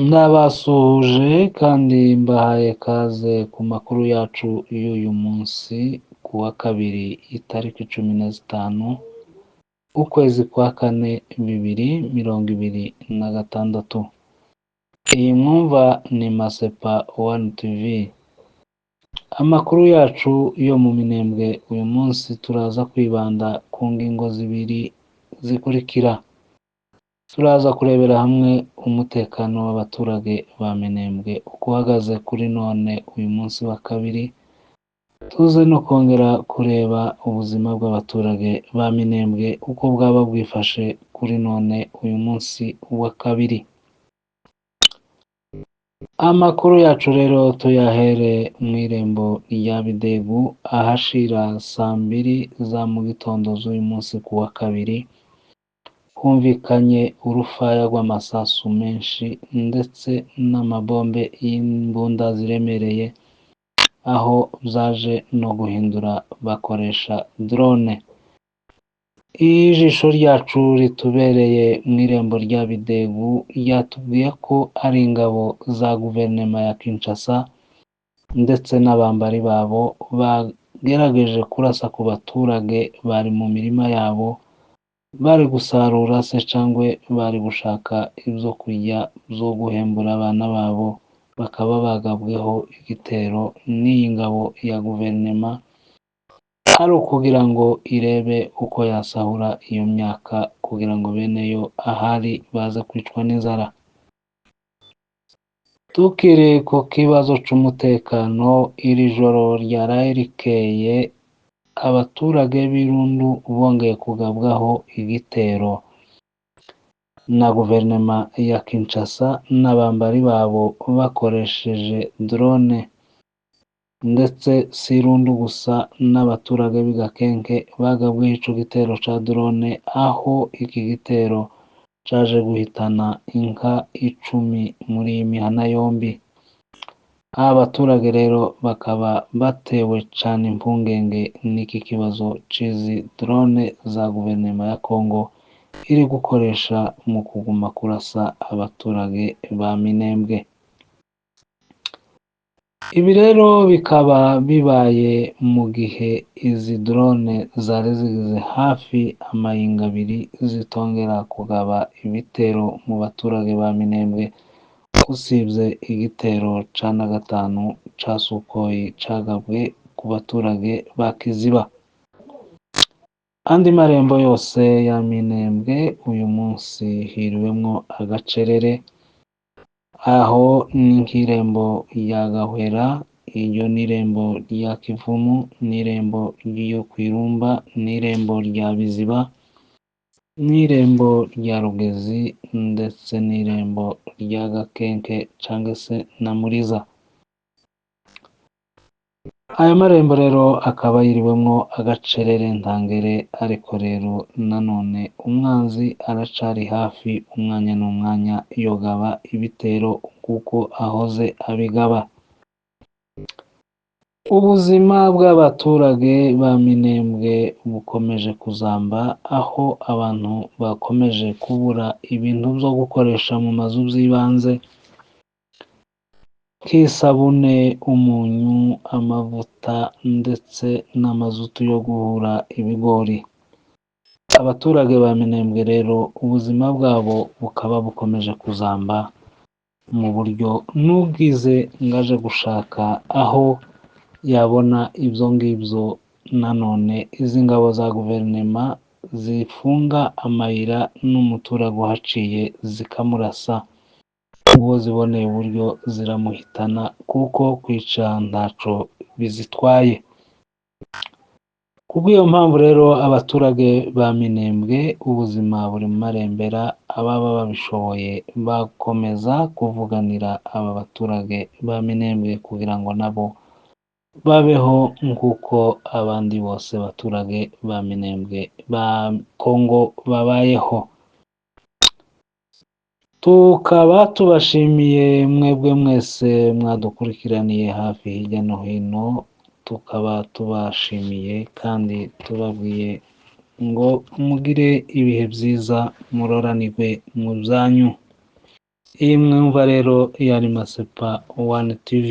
Ndabasuhuje kandi mbahaye ikaze ku makuru yacu y'uyu munsi ku wa kabiri itariki 15 ukwezi kwa kane 2026. Iyi mwumva ni Masepa One TV. Amakuru yacu yo mu Minembwe uyu munsi turaza kwibanda ku ngingo zibiri zikurikira. Turaza kurebera hamwe umutekano w'abaturage ba Minembwe uko uhagaze kuri none uyu munsi wa kabiri. Tuze no kongera kureba ubuzima bw'abaturage ba Minembwe uko bwaba bwifashe kuri none uyu munsi wa kabiri. Amakuru yacu rero tuyahere mu irembo rya Bidegu ahashira saa 2 za mu gitondo z'uyu munsi ku wa kabiri. Humvikanye urufaya rw'amasasu menshi ndetse n'amabombe y'imbunda ziremereye, aho zaje no guhindura bakoresha drone. Ijisho ryacu ritubereye mu irembo rya Bidegu ryatubwiye ko ari ingabo za guverinoma ya Kinshasa ndetse n'abambari babo bagerageje kurasa ku baturage bari mu mirima yabo, bari gusarura se cyangwa bari gushaka ibyo kurya byo guhembura abana babo, bakaba bagabweho igitero n'iyi ngabo ya guverinoma, ari ukugira ngo irebe uko yasahura iyo myaka kugira ngo bene yo ahari baze kwicwa n'inzara. Tukiri ku kibazo cy'umutekano, iri joro ryaraye rikeye abaturage b'Irundu bongeye kugabwaho igitero na guverinoma ya Kinshasa n'abambari babo bakoresheje drone, ndetse si Irundu gusa n'abaturage b'Igakenke bagabweho ico gitero ca drone, aho iki gitero caje guhitana inka 10 muri iyi mihana yombi. Abaturage rero bakaba batewe cyane impungenge n'iki kibazo c'izi drone za guverinoma ya Kongo iri gukoresha mu kuguma kurasa abaturage ba Minembwe. Ibi rero bikaba bibaye mu gihe izi drone zari zigize hafi amayinga 2 zitongera kugaba ibitero mu baturage ba Minembwe, usibye igitero ca na gatanu ca Sukhoi cagabwe ku baturage ba Kiziba. Andi marembo yose ya Minembwe uyu munsi hiriwemwo agacerere, aho ni nk'irembo rya Gahwera, iryo n'irembo rya Kivumu, n'irembo ryo Kwirumba, n'irembo rya Biziba, n'irembo rya Rugezi ndetse n'irembo rya Gakenke cyangwa se na Muriza. Ayo marembo rero akaba yiriwemwo agacerere ntangere, ariko rero nanone umwanzi aracari hafi umwanya n'umwanya yogaba ibitero kuko ahoze abigaba. Ubuzima bw'abaturage ba Minembwe bukomeje kuzamba, aho abantu bakomeje kubura ibintu byo gukoresha mu mazu by'ibanze nk'isabune, umunyu, amavuta ndetse n'amazutu yo guhura ibigori. Abaturage ba Minembwe rero ubuzima bwabo bukaba bukomeje kuzamba mu buryo n'ubwize ngaje gushaka aho yabona ibyo ngibyo. Nanone izi ngabo za guverinoma zifunga amayira n'umuturage uhaciye zikamurasa, uwo ziboneye uburyo ziramuhitana kuko kwica ntaco bizitwaye. Kubw'iyo mpamvu rero abaturage ba Minembwe ubuzima buri mu marembera, ababa babishoboye bakomeza kuvuganira aba baturage ba Minembwe kugira ngo nabo babeho nk'uko abandi bose baturage ba Minembwe ba Kongo babayeho. Tukaba tubashimiye mwebwe mwese mwadukurikiraniye hafi hirya no hino, tukaba tubashimiye kandi tubabwiye ngo mugire ibihe byiza, muroranirwe mu byanyu. iyi mwumva rero yari Masepa One TV.